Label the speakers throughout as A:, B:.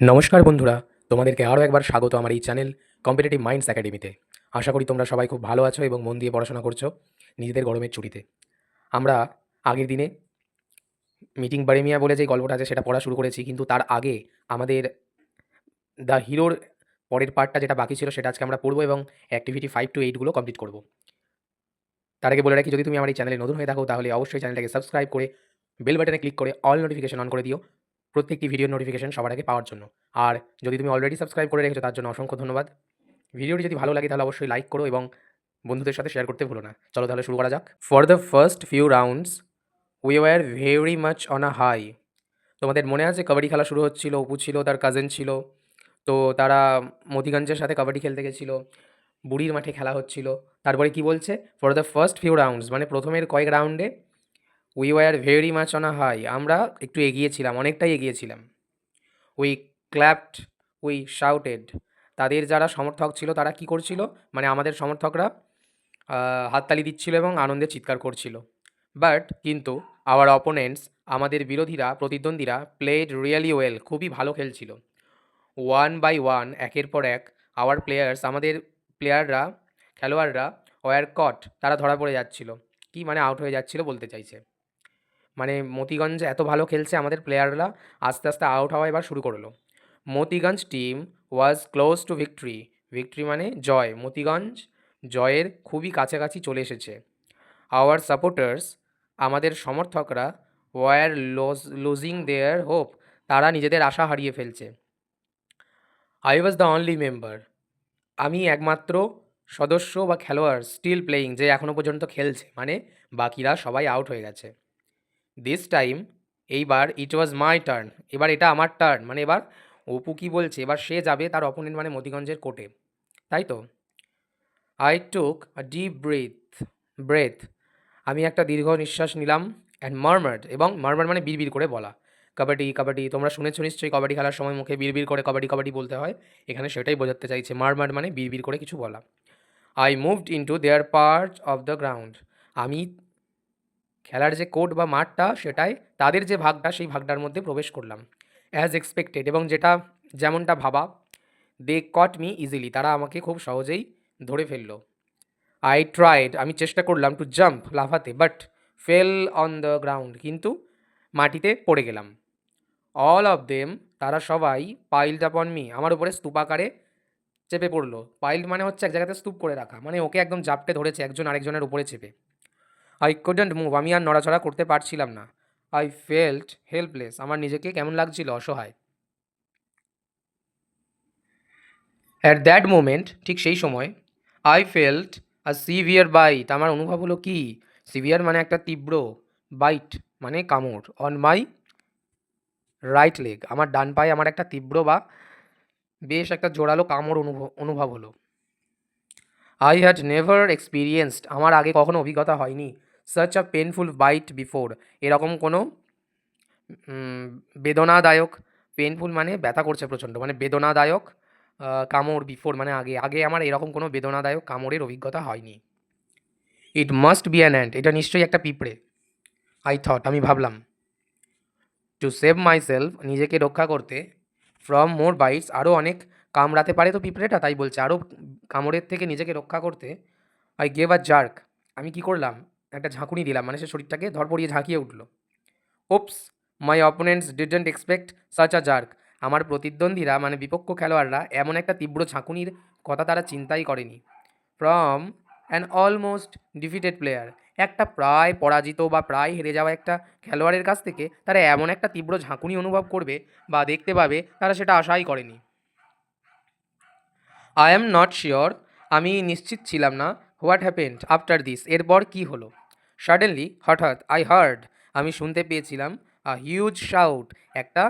A: নমস্কার বন্ধুরা, তোমাদেরকে আরও একবার স্বাগত আমার এই চ্যানেল কম্পিটিটিভ মাইন্ডস একাডেমিতে। আশা করি তোমরা সবাই খুব ভালো আছো এবং মন দিয়ে পড়াশোনা করছো নিজেদের গরমের ছুটিতে। আমরা আগের দিনে মিটিং বারেমিয়া বলে যে গল্পটা আছে সেটা পড়া শুরু করেছি, কিন্তু তার আগে আমাদের দ্য হিরোর পরের পার্টটা যেটা বাকি ছিল সেটা আজকে আমরা পড়বো এবং অ্যাক্টিভিটি 5 to 8 গুলো কমপ্লিট করব। তার আগে বলে রাখি, যদি তুমি আমার এই চ্যানেলে নতুন হয়ে থাকো তাহলে অবশ্যই চ্যানেলটাকে সাবস্ক্রাইব করে বেল বাটনে ক্লিক করে অল নোটিফিকেশন অন করে দিও প্রত্যেকটি ভিডিওর নোটিফিকেশন সবার আগে পাওয়ার জন্য। আর যদি তুমি অলরেডি সাবস্ক্রাইব করে রেখেছো তার জন্য অসংখ্য ধন্যবাদ। ভিডিওটি যদি ভালো লাগে তাহলে অবশ্যই লাইক করো এবং বন্ধুদের সাথে শেয়ার করতে ভুলো না। চলো তাহলে শুরু করা যাক। For the first few rounds we were very much on a high. তোমাদের মনে আছে কাবাডি খেলা শুরু হচ্ছিল, অপু ছিল, তার কাজিন ছিল। তো তারা মতিগঞ্জের সাথে কাবাডি খেলতে গেছিলো, বুড়ির মাঠে খেলা হচ্ছিল। তারপরে কি বলছে, for the first few rounds মানে প্রথমের কয়েক রাউন্ডে we were very much on a high, আমরা একটু এগিয়েছিলাম, অনেকটাই এগিয়েছিলাম। উই ক্ল্যাপড, উই শাউটেড, তাদের যারা সমর্থক ছিল তারা কি করছিল, মানে আমাদের সমর্থকরা হাততালি দিচ্ছিল এবং আনন্দে চিৎকার করছিল। বাট কিন্তু আওয়ার অপোনেন্টস, আমাদের বিরোধীরা, প্রতিদ্বন্দ্বীরা প্লেড রিয়েলি ওয়েল, খুবই ভালো খেলছিল। ওয়ান বাই ওয়ান, একের পর এক, আওয়ার প্লেয়ার্স, আমাদের প্লেয়াররা, খেলোয়াড়রা, ওয়ার কট, তারা ধরা পড়ে যাচ্ছিল। কি মানে আউট হয়ে যাচ্ছিল বলতে চাইছে, মানে মতিগঞ্জ এত ভালো খেলছে আমাদের প্লেয়াররা আস্তে আস্তে আউট হওয়া এবার শুরু করলো। মতিগঞ্জ টিম ওয়াজ ক্লোজ টু ভিক্টরি, ভিক্টরি মানে জয়, মতিগঞ্জ জয়ের খুবই কাছাকাছি চলে এসেছে। আওয়ার সাপোর্টার্স, আমাদের সমর্থকরা, ওয়ার লুজিং দেয়ার হোপ, তারা নিজেদের আশা হারিয়ে ফেলছে। I was the only member, আমি একমাত্র সদস্য বা খেলোয়াড়, স্টিল প্লেয়িং, যে এখনও পর্যন্ত খেলছে, মানে বাকিরা সবাই আউট হয়ে গেছে। দিস টাইম, এইবার, ইট ওয়াজ মাই টার্ন, এবার এটা আমার টার্ন, মানে এবার অপু কি বলছে, এবার সে যাবে তার অপোনেন্ট মানে মতিগঞ্জের কোর্টে, তাই তো। I took a deep breadth, আমি একটা দীর্ঘ নিঃশ্বাস নিলাম। অ্যান্ড মারমার্ড, এবং মারমার্ড মানে বিড়বিড় করে বলা। কাবাডি কাবাডি, তোমরা শুনেছো নিশ্চয়ই কাবাডি খেলার সময় মুখে বিড়বিড় করে কাবাডি কাবাডি বলতে হয়, এখানে সেটাই বোঝাতে চাইছে, মারমার্ড মানে বিড়বিড় করে কিছু বলা। I moved into their part of the ground, আমি খেলার যে কোর্ট বা মাঠটা সেটাই, তাদের যে ভাগটা সেই ভাগটার মধ্যে প্রবেশ করলাম। অ্যাজ এক্সপেক্টেড, এবং যেটা যেমনটা ভাবা। দে কট মি ইজিলি, তারা আমাকে খুব সহজেই ধরে ফেললো। আই ট্রাইড, আমি চেষ্টা করলাম, টু জাম্প, লাফাতে, but fail on the ground, কিন্তু মাটিতে পড়ে গেলাম। অল অফ দেম, তারা সবাই, পাইলড আপন মি, আমার উপরে স্তূপাকারে চেপে পড়লো। পাইল্ড মানে হচ্ছে এক জায়গাতে স্তূপ করে রাখা, মানে ওকে একদম জাপটে ধরেছে একজন আরেকজনের উপরে চেপে। আই কুডন্ট মুভ, আমি আর নড়াচড়া করতে পারছিলাম না। আই ফেল্ট হেল্পলেস, আমার নিজেকে কেমন লাগছিল, অসহায়। অ্যাট দ্যাট মোমেন্ট, ঠিক সেই সময়, I felt a severe bite, আমার অনুভব হলো কি, সিভিয়ার মানে একটা তীব্র, বাইট মানে কামড়, অন মাই রাইট লেগ, আমার ডান পায়ে আমার একটা তীব্র বা বেশ একটা জোরালো কামড় অনুভব হলো। আই হ্যাড নেভার এক্সপিরিয়েন্সড, আমার আগে কখনো অভিজ্ঞতা হয়নি, such a painful bite before, এরকম কোনো বেদনাদায়ক, পেনফুল মানে ব্যথা করছে প্রচণ্ড, মানে বেদনাদায়ক কামড়, বিফোর মানে আগে, আগে আমার এরকম কোনো বেদনাদায়ক কামড়ের অভিজ্ঞতা হয়নি। It must be an ant, এটা নিশ্চয়ই একটা পিঁপড়ে। আই থট, আমি ভাবলাম। টু সেভ মাই সেলফ, নিজেকে রক্ষা করতে, ফ্রম মোর বাইটস, আরও অনেক কামড়াতে পারে তো পিঁপড়েটা, তাই বলছে আরও কামড়ের থেকে নিজেকে রক্ষা করতে। আই গেভ আ জার্ক, আমি কি করলাম, একটা ঝাঁকুনি দিলাম, মানে সে শরীরটাকে ধরপড়িয়ে ঝাঁকিয়ে উঠল। ওপস, মাই opponents didn't expect such a jerk, আমার প্রতিদ্বন্দ্বীরা মানে বিপক্ষ খেলোয়াড়রা এমন একটা তীব্র ঝাঁকুনির কথা তারা চিন্তাই করেনি। From an almost defeated player, একটা প্রায় পরাজিত বা প্রায় হেরে যাওয়া একটা খেলোয়াড়ের কাছ থেকে তারা এমন একটা তীব্র ঝাঁকুনি অনুভব করবে বা দেখতে পাবে, তারা সেটা আশাই করেনি। আই এম নট শিওর, আমি নিশ্চিত ছিলাম না। হোয়াট হ্যাপেন্ড আফটার দিস, এরপর কী হলো। সাডেনলি, হঠাৎ, আই হার্ড, আমি শুনতে পেয়েছিলাম, আ হিউজ শাউট, একটা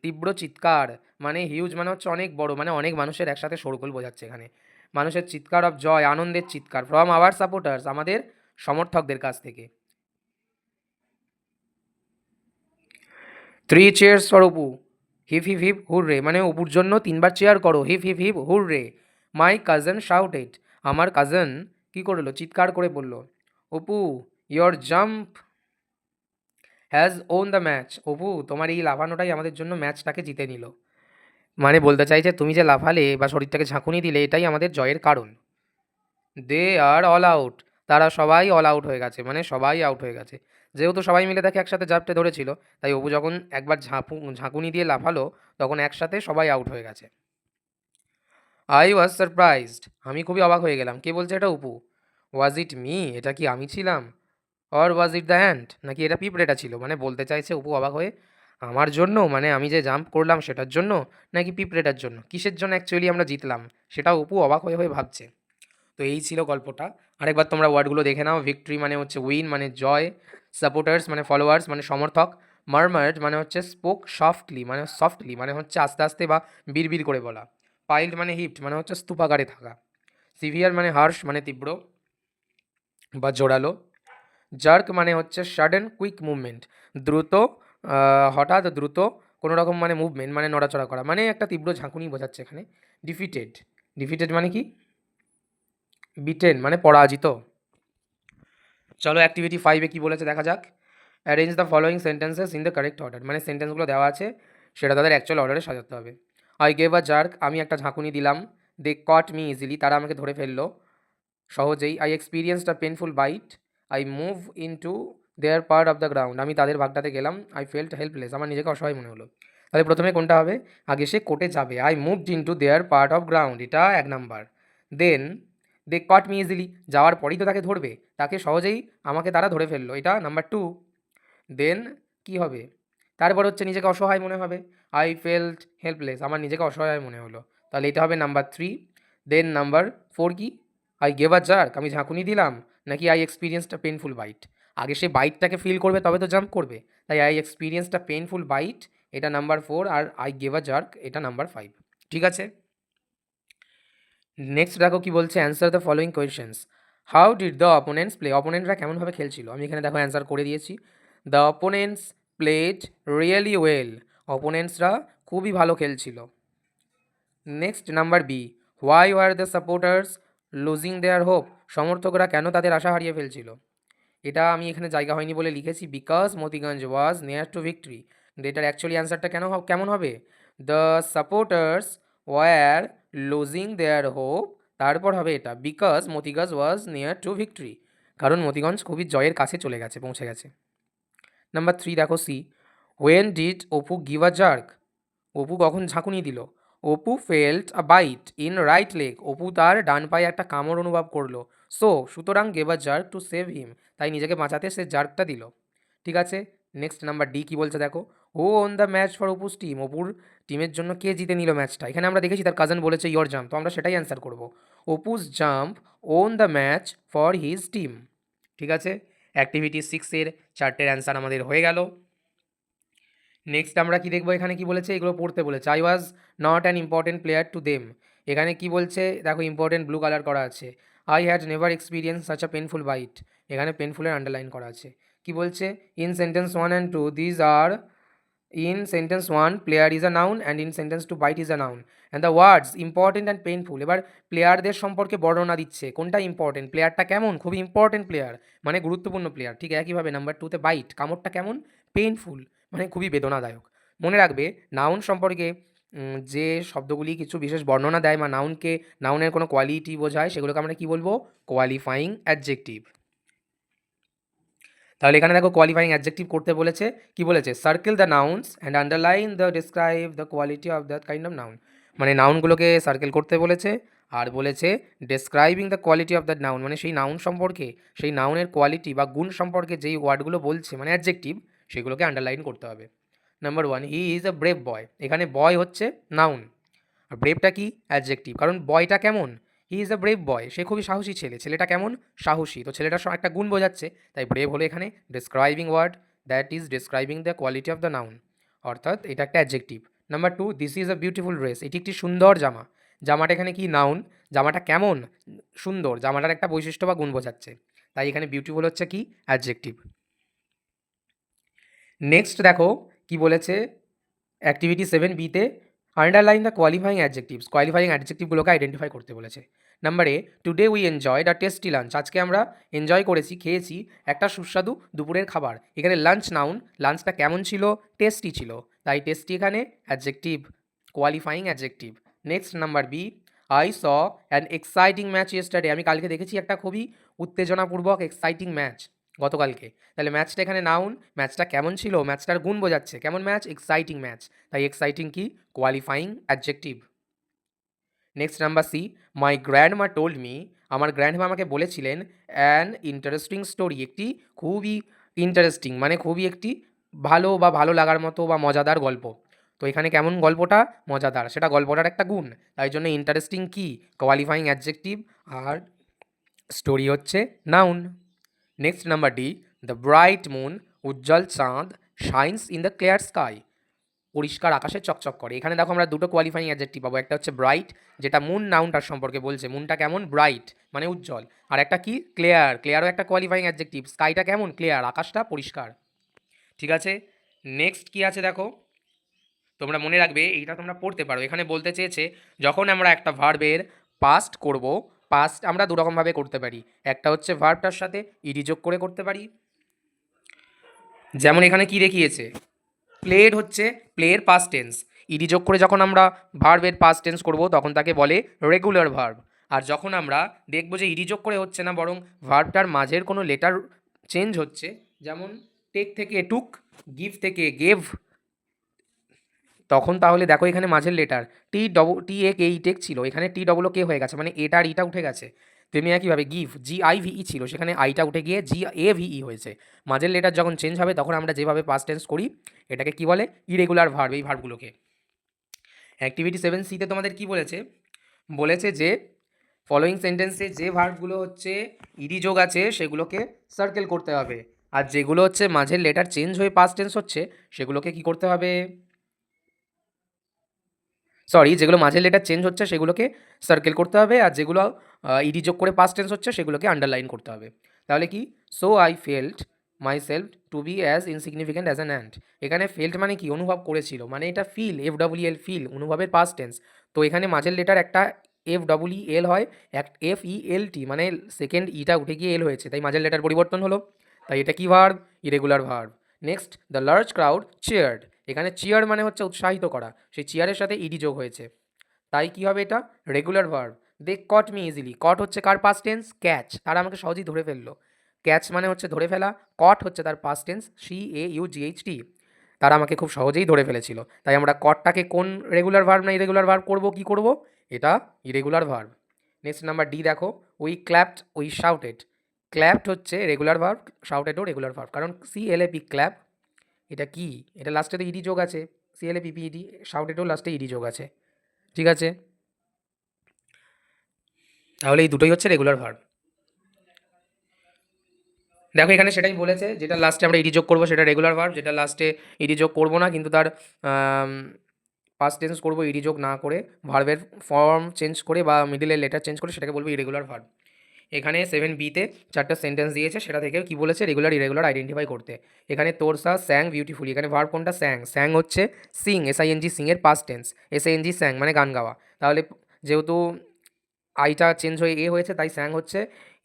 A: তীব্র চিৎকার, মানে হিউজ মানে হচ্ছে অনেক বড়, মানে অনেক মানুষের একসাথে শোরগোল বোঝাচ্ছে এখানে, মানুষের চিৎকার অফ জয়, আনন্দের চিৎকার, ফ্রম আওয়ার সাপোর্টার্স, আমাদের সমর্থকদের কাছ থেকে। Three cheers for Apu, hip hip hip hurray, মানে অপুর জন্য তিনবার চেয়ার করো, hip hip hip hurray. My cousin shouted, আমার কাজন কী করলো, চিৎকার করে বলল, Apu, your jump has won the match, Apu তোমার এই লাফানোটাই আমাদের জন্য ম্যাচটাকে জিতে নিল। মানে বলতে চাইছে তুমি যে লাফালে বা শরীরটাকে ঝাঁকুনি দিলে এটাই আমাদের জয়ের কারণ। দে আর অল আউট, তারা সবাই অল আউট হয়ে গেছে, মানে সবাই আউট হয়ে গেছে। যেহেতু সবাই মিলে তাকে একসাথে জাপটে ধরেছিল, তাই অপু যখন একবার ঝাঁকুনি দিয়ে লাফালো তখন একসাথে সবাই আউট হয়ে গেছে। আই ওয়াজ সারপ্রাইজড, আমি খুবই অবাক হয়ে গেলাম। কে বলছে এটা? অপু। ওয়াজ ইট মি, এটা কি আমি ছিলাম? Or was it the ant, নাকি এটা পিঁপড়েটা ছিল? মানে বলতে চাইছে অপু অবাক হয়ে, আমার জন্য, মানে আমি যে জাম্প করলাম সেটার জন্য, নাকি পিঁপড়েটার জন্য, কিসের জন্য অ্যাকচুয়ালি আমরা জিতলাম, সেটা অপু অবাক হয়ে হয়ে ভাবছে। তো এই ছিল গল্পটা। আরেকবার তোমরা ওয়ার্ডগুলো দেখে নাও। ভিক্টরি মানে হচ্ছে উইন, মানে জয়। সাপোর্টার্স মানে ফলোয়ার্স, মানে সমর্থক। মারমার্ড মানে হচ্ছে স্পোক সফটলি, মানে হচ্ছে আস্তে আস্তে বা বিড়বিড় করে বলা। পাইল্ড মানে হিপড, মানে হচ্ছে স্তূপাকারে থাকা। সিভিয়ার মানে হার্শ, মানে তীব্র বা জোরালো। জার্ক মানে হচ্ছে সাডেন কুইক মুভমেন্ট, দ্রুত, হঠাৎ দ্রুত কোনো রকম মানে মুভমেন্ট, মানে নড়াচড়া করা, মানে একটা তীব্র ঝাঁকুনি বোঝাচ্ছে এখানে। ডিফিটেড, ডিফিটেড মানে কি? বিটেন মানে পরাজিত। চলো অ্যাক্টিভিটি 5-এ কী বলেছে দেখা যাক। Arrange the following sentences in the correct order, মানে সেন্টেন্সগুলো দেওয়া আছে সেটা তাদের অ্যাকচুয়াল অর্ডারে সাজাতে হবে। আই গেভ আ জার্ক, আমি একটা ঝাঁকুনি দিলাম। দে কট মি ইজিলি, তারা আমাকে ধরে ফেললো সহজেই। I experienced a painful bite. I move into their part of the ground, আমি তাদের ভাগটাতে গেলাম। আই ফেল্ট হেল্পলেস, আমার নিজেকে অসহায় মনে হলো। তাহলে প্রথমে কোনটা হবে? আগে সে কোর্টে যাবে, I moved into their part of ground, এটা 1 নাম্বার। দেন দে কট মি ইজিলি, যাওয়ার পরেই তো তাকে ধরবে, তাকে সহজেই আমাকে তারা ধরে ফেললো, এটা নাম্বার 2। দেন কি হবে? তারপর হচ্ছে নিজেকে অসহায় মনে হবে, আই ফেল্ট হেল্পলেস, আমার নিজেকে অসহায় মনে হলো, তাহলে এটা হবে নাম্বার 3। দেন নাম্বার 4 কি? আই গেভ আ জার্ক, আমি ঝাঁকুনি দিলাম, নাকি I experienced a painful bite? আগে সে বাইটটাকে ফিল করবে তবে তো জাম্প করবে, তাই I experienced a painful bite, এটা নাম্বার 4, আর আই গেভ আ জার্ক এটা নাম্বার 5। ঠিক আছে, নেক্সট দেখো কি বলছে। Answer the following questions. How did the opponents play, অপোনেন্টরা কেমনভাবে খেলছিল? আমি এখানে দেখো অ্যান্সার করে দিয়েছি। The opponents played really well, অপোনেন্টসরা খুবই ভালো খেলছিল। Next number B, why were the supporters losing their hope, সমর্থকরা কেন তাদের আশা হারিয়ে ফেলছিল? এটা আমি এখানে জায়গা হয়নি বলে লিখেছি, because Motiganj was near to victory. কিন্তু এটার অ্যাকচুয়ালি অ্যান্সারটা কেমন হবে? The supporters were losing their hope, তারপর হবে এটা, because Motiganj was near to victory, কারণ মতিগঞ্জ খুবই জয়ের কাছে চলে গেছে, পৌঁছে গেছে। নাম্বার 3 দেখো C, when did Apu give a jerk, Apu কখন ঝাঁকুনি দিল? Apu felt a bite in right leg, Apu তার ডান পায়ে একটা কামড় অনুভব করলো। সুতরাং gave a jerk to save him, তাই নিজেকে বাঁচাতে সে জার্কটা দিল। ঠিক আছে, নেক্সট নাম্বার ডি কী বলছে দেখো। Who won the match for Apu's team, অপুর টিমের জন্য কে জিতে নিল ম্যাচটা? এখানে আমরা দেখেছি তার কাজিন বলেছে ইয়োর জাম্প, তো আমরা সেটাই অ্যান্সার করব। Apu's jump won the match for his team. ঠিক আছে, অ্যাক্টিভিটি 6-এর 4টের অ্যান্সার আমাদের হয়ে গেল। নেক্সট আমরা কি দেখবো, এখানে কি বলেছে, এগুলো পড়তে বলেছে। I was not an important player to them, এখানে কি বলছে দেখো, ইম্পর্টেন্ট ব্লু কালার করা আছে। I had never experience such a painful bite, এখানে পেনফুলের আন্ডারলাইন করা আছে। কি বলছে? In sentence 1 and 2 these are, in sentence 1 player is a noun and in sentence 2 bite is a noun and the words important and painful, এবার প্লেয়ারদের সম্পর্কে বর্ণনা দিচ্ছে, কোনটা ইম্পর্টেন্ট, প্লেয়ারটা কেমন, খুবই ইম্পর্টেন্ট প্লেয়ার, মানে গুরুত্বপূর্ণ প্লেয়ার। ঠিক একইভাবে নাম্বার 2-তে বাইট, কামড়টা কেমন, পেইনফুল, মানে খুবই বেদনাদায়ক। মনে রাখবে নাউন সম্পর্কে যে শব্দগুলি কিছু বিশেষ বর্ণনা দেয় বা নাউনের কোনো কোয়ালিটি বোঝায়, সেগুলোকে আমরা কি বলবো? Qualifying adjective. তাহলে এখানে দেখো কোয়ালিফাইং অ্যাডজেক্টিভ করতে বলেছে, কি বলেছে? Circle the nouns and underline the describe the quality of that kind of noun, মানে নাউনগুলোকে সার্কেল করতে বলেছে, আর বলেছে describing the quality of that noun, মানে সেই নাউন সম্পর্কে, সেই নাউনের কোয়ালিটি বা গুণ সম্পর্কে যেই ওয়ার্ডগুলো বলছে মানে অ্যাডজেক্টিভ, সেগুলোকে আন্ডারলাইন করতে হবে। Number 1, he is a brave বয়, এখানে বয় হচ্ছে নাউন, আর ব্রেভটা কি? অ্যাডজেক্টিভ, কারণ বয়টা কেমন? হি ইজ আ ব্রেভ বয়, সে খুবই সাহসী ছেলে, ছেলেটা কেমন? সাহসী, তো ছেলেটার একটা গুণ বোঝাচ্ছে, তাই ব্রেভ হলো এখানে describing word, that is describing the quality of the noun, অর্থাৎ এটা একটা adjective. Number 2, this is a beautiful dress, এটি একটি সুন্দর জামা, জামাটা এখানে কি? নাউন, জামাটা কেমন? সুন্দর, জামাটার একটা বৈশিষ্ট্য বা গুণ বোঝাচ্ছে, তাই এখানে বিউটিফুল হচ্ছে কি? অ্যাডজেক্টিভ। নেক্সট দেখো কি বলেছে, অ্যাক্টিভিটি 7-বিতে underline the qualifying adjectives, qualifying অ্যাডজেক্টিভগুলোকে আইডেন্টিফাই করতে বলেছে। Number A, today we enjoyed a tasty lunch, আজকে আমরা এনজয় করেছি, খেয়েছি একটা সুস্বাদু দুপুরের খাবার। এখানে লাঞ্চ নাউন, লাঞ্চটা কেমন ছিল? টেস্টি ছিল, তাই টেস্টি এখানে adjective. Qualifying adjective. Next number B, I saw an exciting match yesterday, আমি কালকে দেখেছি একটা খুবই উত্তেজনাপূর্বক এক্সাইটিং ম্যাচ গতকালকে। তাহলে ম্যাচটা এখানে নাউন, ম্যাচটা কেমন ছিল, ম্যাচটার গুণ বোঝাচ্ছে, কেমন ম্যাচ, এক্সাইটিং ম্যাচ, তাই এক্সাইটিং কি, qualifying adjective. Next number C, my grandma told me, আমার গ্র্যান্ডমা আমাকে বলেছিলেন, অ্যান ইন্টারেস্টিং স্টোরি, একটি খুবই ইন্টারেস্টিং মানে খুবই একটি ভালো বা ভালো লাগার মতো বা মজাদার গল্প। তো এখানে কেমন গল্পটা, মজাদার, সেটা গল্পটার একটা গুণ, তাই জন্য ইন্টারেস্টিং কি, কোয়ালিফাইং অ্যাডজেক্টিভ, আর স্টোরি হচ্ছে noun. Next number D, the bright moon, উজ্জ্বল চাঁদ, shines in the clear sky, পরিষ্কার আকাশে চকচক করে। এখানে দেখো আমরা দুটো কোয়ালিফাইং অ্যাডজেক্টিভ পাবো, একটা হচ্ছে ব্রাইট, যেটা মুন নাউনটার সম্পর্কে বলছে, মুনটা কেমন, ব্রাইট মানে উজ্জ্বল, আর একটা কি, ক্লিয়ার, ক্লিয়ারও একটা কোয়ালিফাইং অ্যাডজেক্টিভ, স্কাইটা কেমন, ক্লিয়ার, আকাশটা পরিষ্কার। ঠিক আছে, নেক্সট কি আছে দেখো, তোমরা মনে রাখবে এইটা তোমরা পড়তে পারো। এখানে বলতে চেয়েছে যখন আমরা একটা ভার্বের পাস্ট করব, পাস্ট আমরা দুরকমভাবে করতে পারি, একটা হচ্ছে ভার্বটার সাথে ইডি যোগ করে করতে পারি, যেমন এখানে কি দেখিয়েছে, প্লেড হচ্ছে প্লের পাস্ট টেন্স, ইডি যোগ করে যখন আমরা ভার্বের পাস্ট টেন্স করব তখন তাকে বলে রেগুলার ভার্ব। আর যখন আমরা দেখবো যে ইডি যোগ করে হচ্ছে না, বরং ভার্বটার মাঝের কোনো লেটার চেঞ্জ হচ্ছে, যেমন টেক থেকে টুক, গিভ থেকে গেভ, তখন তাহলে দেখো এখানে মাঝের লেটার টি এ কে ই টেক ছিল, এখানে টি ডবল কে হয়ে গেছে, মানে এটা আর ইটা উঠে গেছে। তেমনি একইভাবে গিভ জি আই ভিই ছিল, সেখানে আইটা উঠে গিয়ে জি এ ভিই হয়েছে। মাঝের লেটার যখন চেঞ্জ হবে তখন আমরা যেভাবে পাস্ট টেন্স করি এটাকে কি বলে, ইরেগুলার ভার্ব, এই ভার্বগুলোকে। অ্যাক্টিভিটি 7C-তে তোমাদের কি বলেছে, বলেছে যে ফলোয়িং সেন্টেন্সে যে ভার্বগুলো হচ্ছে ইডি যোগ আছে সেগুলোকে সার্কেল করতে হবে, আর যেগুলো হচ্ছে মাঝের লেটার চেঞ্জ হয়ে পাস্ট টেন্স হচ্ছে সেগুলোকে কি করতে হবে, সরি, যেগুলো মাঝের লেটার চেঞ্জ হচ্ছে সেগুলোকে সার্কেল করতে হবে, আর যেগুলো ইডি যোগ করে পাস্ট টেন্স হচ্ছে সেগুলোকে আন্ডারলাইন করতে হবে। তাহলে কি, so I felt my self to B as insignificant as an ant, এখানে ফেল্ট মানে কি, অনুভব করেছিল, মানে এটা ফিল, FEEL ফিল, অনুভবের পাস্ট টেন্স। তো এখানে মাঝের লেটার একটা FEEL হয়, এক FELT মানে সেকেন্ড ইটা উঠে গিয়ে এল হয়েছে, তাই মাঝের লেটার পরিবর্তন হলো, তাই এটা কি verb, irregular verb. Next, the large crowd cheered, এখানে চিয়ার মানে হচ্ছে উৎসাহিত করা, সেই চিয়ারের সাথে ইডি যোগ হয়েছে, তাই কি হবে, এটা রেগুলার ভার্ব। দে কট মি ইজিলি, কট হচ্ছে কার পাস্ট টেন্স, ক্যাচ, তারা আমাকে সহজেই ধরে ফেললো, ক্যাচ মানে হচ্ছে ধরে ফেলা, কট হচ্ছে তার পাস্ট টেন্স CAUGHT, তারা আমাকে খুব সহজেই ধরে ফেলেছিল, তাই আমরা কটটাকে কোন রেগুলার ভার্ব না ইরেগুলার ভার্ব করবো, কি করব, এটা irregular verb. Next number D দেখো, we clapped we shouted, clapped হচ্ছে রেগুলার ভার্ব, শাউটেডও রেগুলার ভার্ব, কারণ CLAP ক্ল্যাপ, এটা কি, এটা লাস্টে তো ইডি যোগ আছে, CLAPPED, শাউটেডও লাস্টে ইডি যোগ আছে। ঠিক আছে, তাহলে এই দুটোই হচ্ছে রেগুলার ভার্ব। দেখো এখানে সেটাই বলেছে, যেটা লাস্টে আমরা ইডি যোগ করবো সেটা রেগুলার ভার্ব, যেটা লাস্টে ইডি যোগ করবো না কিন্তু তার পাস্ট টেন্স করবো ইডি যোগ না করে, ভার্বের ফর্ম চেঞ্জ করে বা মিডিলের লেটার চেঞ্জ করে, সেটাকে বলবো ইরেগুলার ভার্ব। এখানে 7B-তে চারটা সেন্টেন্স দিয়েছে, সেটা থেকে কি বলেছে, রেগুলার ইরেগুলার আইডেন্টিফাই করতে। এখানে তোরসা স্যাং বিউটিফুলি, এখানে ভার্ব কোনটা, স্যাং, স্যাং হচ্ছে সিং, SING, সিং এর পাস্ট টেন্স, SANG স্যাং মানে গান গাওয়া, তাহলে যেহেতু আইটা চেঞ্জ হয়ে এ হয়েছে তাই স্যাং হচ্ছে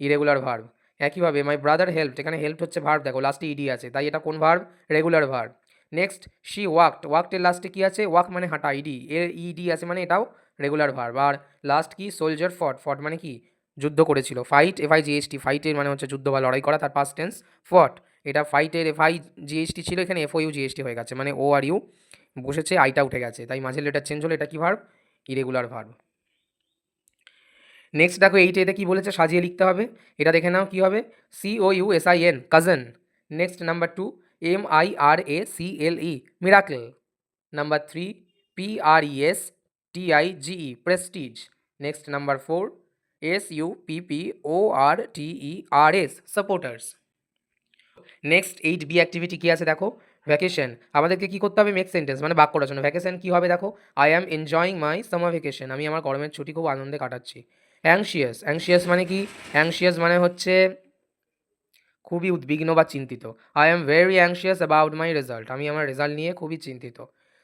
A: ইরেগুলার ভার্ব। একইভাবে মাই ব্রাদার হেল্প, এখানে হেল্প হচ্ছে ভার্ব, দেখো লাস্টে ইডি আছে, তাই এটা কোন verb, regular verb. Next, she walked, ওয়াকডের লাস্টে কি আছে, ওয়াক মানে হাঁটা, ইডি এর ইডি আছে মানে এটাও রেগুলার ভার্ব। আর লাস্ট কি, সোলজার ফট, ফট মানে কি, যুদ্ধ করেছিল, ফাইট FIGHT, ফাইটের মানে হচ্ছে যুদ্ধ বা লড়াই করা, তার পাস্ট টেন্স ফট, এটা ফাইটের FIGHT ছিল, এখানে FOUGHT হয়ে গেছে, মানে ORU বসেছে, আইটা উঠে গেছে, তাই মাঝে লেটার চেঞ্জ হলো, এটা কি ভার্ব, ইরেগুলার ভার্ব। নেক্সট দেখো এইটা কি বলেছে, সাজিয়ে লিখতে হবে, এটা দেখে নাও কি হবে, COUSIN cousin. Next number 2, MIRACLE miracle. Number 3, PRESTIGE prestige. Next number 4, SUPPORTERS supporters. Next 8B activity কি আছে দেখো, ভ্যাকেশন, আমাদেরকে কি করতে হবে, মেক সেন্টেন্স মানে বাক্য রচনা। ভ্যাকেশন কি হবে দেখো, I am enjoying my summer vacation, আমি আমার গরমের ছুটি খুব আনন্দে কাটাচ্ছি। অ্যাংশিয়াস, অ্যাংশিয়াস মানে কি, অ্যাংশিয়াস মানে হচ্ছে খুবই উদ্বিগ্ন বা চিন্তিত, I am very anxious about my result, আমি আমার রেজাল্ট নিয়ে খুবই চিন্তিত।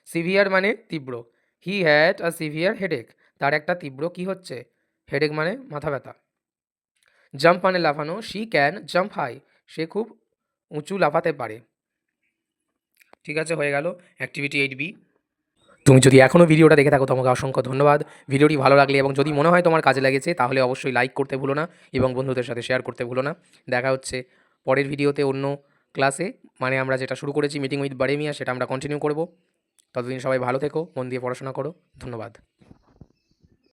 A: সিভিয়ার মানে তীব্র, he had a severe headache, তার একটা তীব্র কি হচ্ছে, হেডেক মানে মাথা ব্যথা। জাম্প মানে লাফানো, শি ক্যান জাম্প হাই, সে খুব উঁচু লাফাতে পারে। ঠিক আছে, হয়ে গেল অ্যাক্টিভিটি 8B। তুমি যদি এখনও ভিডিওটা দেখে থাকো তোমাকে অসংখ্য ধন্যবাদ। ভিডিওটি ভালো লাগলে এবং যদি মনে হয় তোমার কাজে লেগেছে তাহলে অবশ্যই লাইক করতে ভুলো না এবং বন্ধুদের সাথে শেয়ার করতে ভুলো না। দেখা হচ্ছে পরের ভিডিওতে অন্য ক্লাসে, মানে আমরা যেটা শুরু করেছি মিটিং উইথ বারেমিয়া সেটা আমরা কন্টিনিউ করব। ততদিন সবাই ভালো থেকো, মন দিয়ে পড়াশোনা করো। ধন্যবাদ।